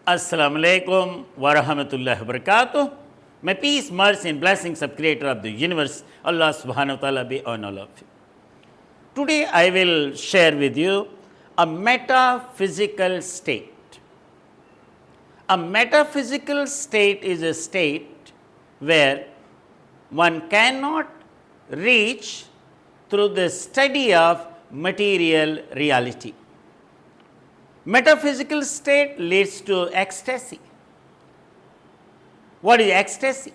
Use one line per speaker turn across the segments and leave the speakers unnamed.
Assalamu alaikum wa rahmatullahi wa barakatuh. May peace, mercy and blessings of Creator of the universe, Allah subhanahu wa ta'ala be on all of you. Today I will share with you a metaphysical state. A metaphysical state is a state where one cannot reach through the study of material reality. Metaphysical state leads to ecstasy. What is ecstasy?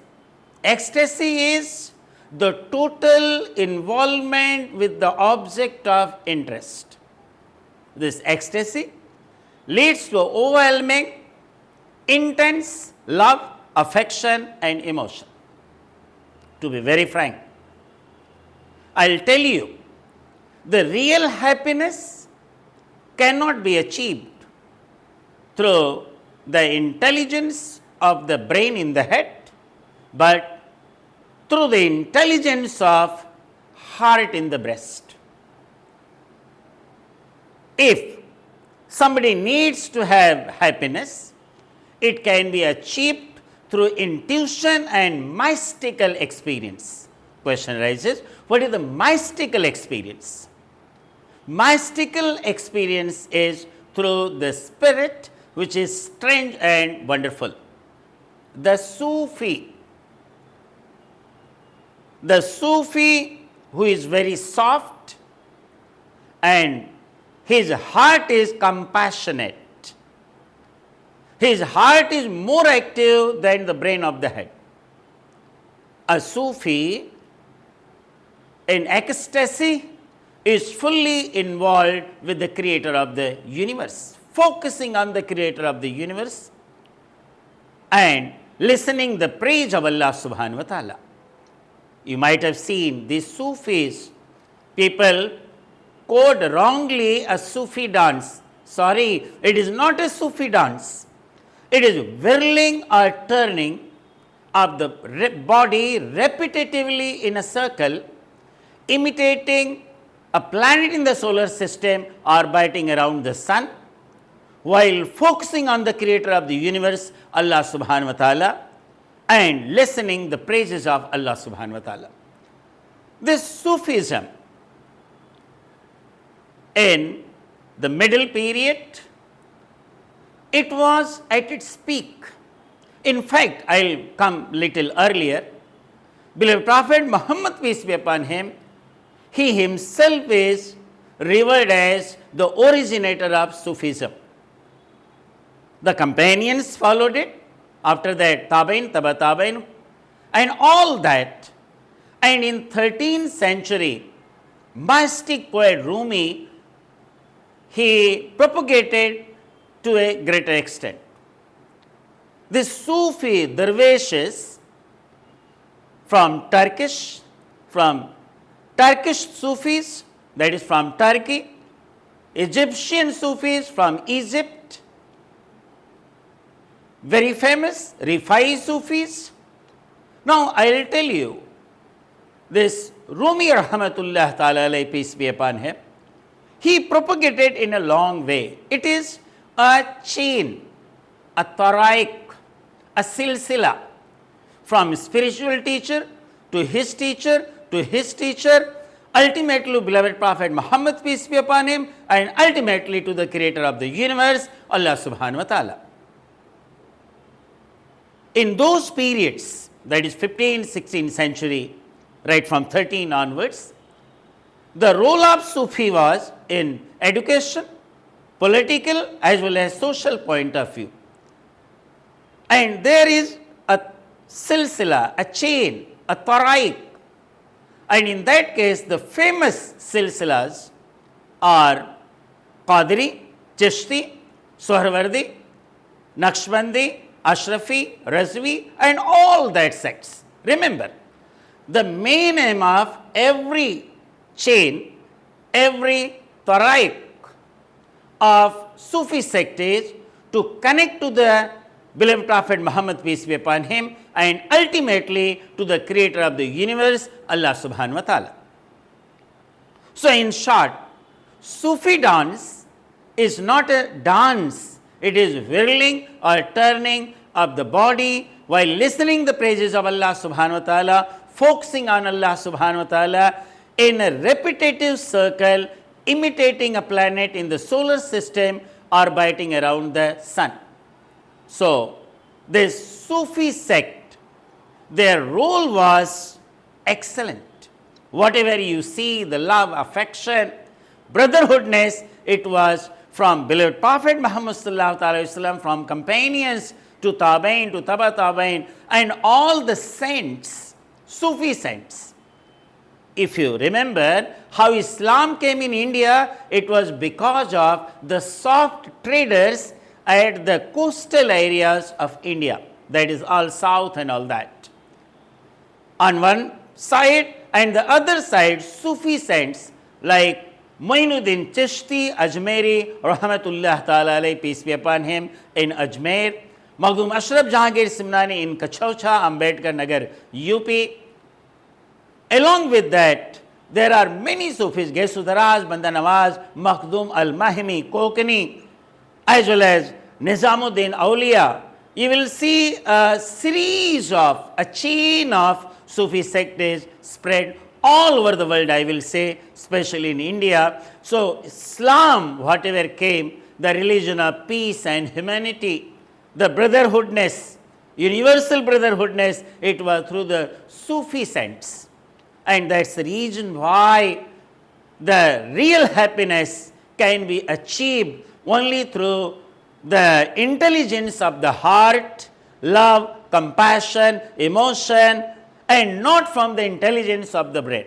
Ecstasy is the total involvement with the object of interest. This ecstasy leads to overwhelming, intense love, affection and emotion. To be very frank, I will tell you, the real happiness cannot be achieved through the intelligence of the brain in the head, but through the intelligence of heart in the breast. If somebody needs to have happiness, it can be achieved through intuition and mystical experience. Question arises, what is the mystical experience? Mystical experience is through the spirit which is strange and wonderful. The Sufi who is very soft and his heart is compassionate. His heart is more active than the brain of the head. A Sufi in ecstasy is fully involved with the Creator of the universe, focusing on the Creator of the universe and listening the praise of Allah subhanahu wa ta'ala. You might have seen these Sufis, people code wrongly a Sufi dance. Sorry, it is not a Sufi dance. It is whirling or turning of the body repetitively in a circle, imitating a planet in the solar system orbiting around the sun, while focusing on the Creator of the universe, Allah subhanahu wa ta'ala, and listening the praises of Allah subhanahu wa ta'ala. This Sufism in the middle period, it was at its peak. In fact, I will come little earlier. Beloved Prophet Muhammad, peace be upon him, he himself is revered as the originator of Sufism. The companions followed it, after that Tabain, Taba Tabain and all that. And in 13th century, mystic poet Rumi, he propagated to a greater extent. The Sufi dervishes from Turkish Sufis, that is from Turkey, Egyptian Sufis from Egypt, very famous Rifai Sufis. Now I will tell you, this Rumi rahmatullah ta'ala alayhi, peace be upon him, he propagated in a long way. It is a chain, a taraik, a silsila, from spiritual teacher to his teacher to his teacher, ultimately beloved Prophet Muhammad, peace be upon him, and ultimately to the Creator of the universe, Allah subhanahu wa ta'ala. In those periods, that is 15th, 16th century, right from 13 onwards, the role of Sufi was in education, political as well as social point of view. And there is a silsila, a chain, a taraik. And in that case, the famous silsilas are Qadri, Chishti, Sohrawardi, Naqshbandi, Ashrafi, Razvi and all that sects. Remember, the main aim of every chain, every taraik of Sufi sect is to connect to the beloved Prophet Muhammad, peace be upon him, and ultimately to the Creator of the universe, Allah subhanahu wa ta'ala. So in short, Sufi dance is not a dance, It is whirling or turning of the body while listening the praises of Allah subhanahu wa ta'ala, focusing on Allah subhanahu wa ta'ala in a repetitive circle, imitating a planet in the solar system orbiting around the sun. So, this Sufi sect, their role was excellent. Whatever you see, the love, affection, brotherhoodness, it was from beloved Prophet Muhammad sallallahu alaihi wasallam, from companions to Tabain to Taba Tabain, and all the saints, Sufi saints. If you remember how Islam came in India, it was because of the soft traders at the coastal areas of India, that is all south and all that. On one side and the other side, Sufi saints like Moinuddin Chishti, Ajmeri, Rahmatullah Ta'ala alayhi, peace be upon him, in Ajmer, Maghdum Ashraf Jahangir Simnani in Kachaucha, Ambedkar Nagar, UP. Along with that, there are many Sufis, Gesudaraj, Banda Nawaz, Makhdum Al-Mahimi, Kokani, as well as Nizamuddin Awliya. You will see a series of, a chain of Sufi sects spread all over the world, I will say, especially in India. So, Islam, whatever came, the religion of peace and humanity, the brotherhoodness, universal brotherhoodness, it was through the Sufi saints. And that's the reason why the real happiness can be achieved only through the intelligence of the heart, love, compassion, emotion, and not from the intelligence of the brain.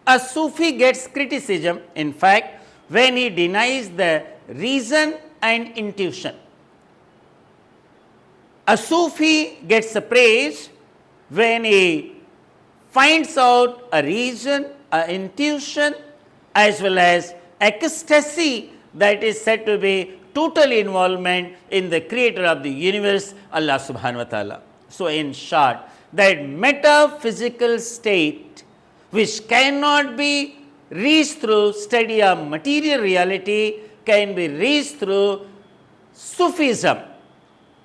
A Sufi gets criticism, in fact, when he denies the reason and intuition. A Sufi gets praise when he finds out a reason, an intuition, as well as ecstasy that is said to be total involvement in the creator of the universe, Allah subhanahu wa ta'ala. So, in short, that metaphysical state which cannot be reached through study of material reality can be reached through Sufism,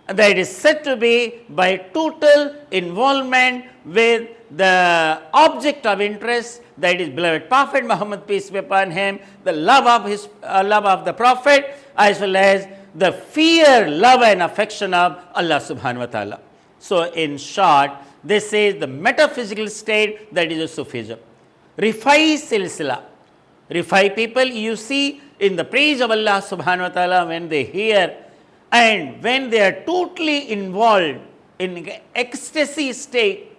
that is said to be by total involvement with the object of interest, that is beloved Prophet Muhammad, peace be upon him, the love of the Prophet, as well as the fear, love and affection of Allah subhanahu wa ta'ala. So, in short, this is the metaphysical state, that is a Sufism. Rifai silsila. Rifai people, you see in the praise of Allah subhanahu wa ta'ala, when they hear and when they are totally involved in ecstasy state,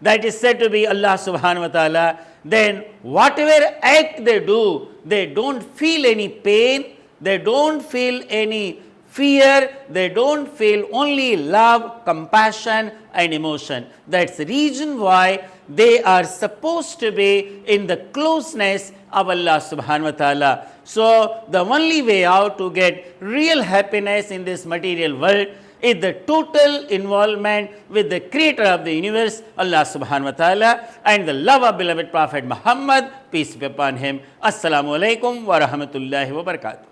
that is said to be Allah subhanahu wa ta'ala, then whatever act they do, they don't feel any pain, they don't feel any fear, they don't feel only love, compassion and emotion. That's the reason why they are supposed to be in the closeness of Allah subhanahu wa ta'ala. So, the only way out to get real happiness in this material world is the total involvement with the creator of the universe, Allah subhanahu wa ta'ala, and the love of beloved Prophet Muhammad, peace be upon him. Assalamu alaikum wa rahmatullahi wa barakatuh.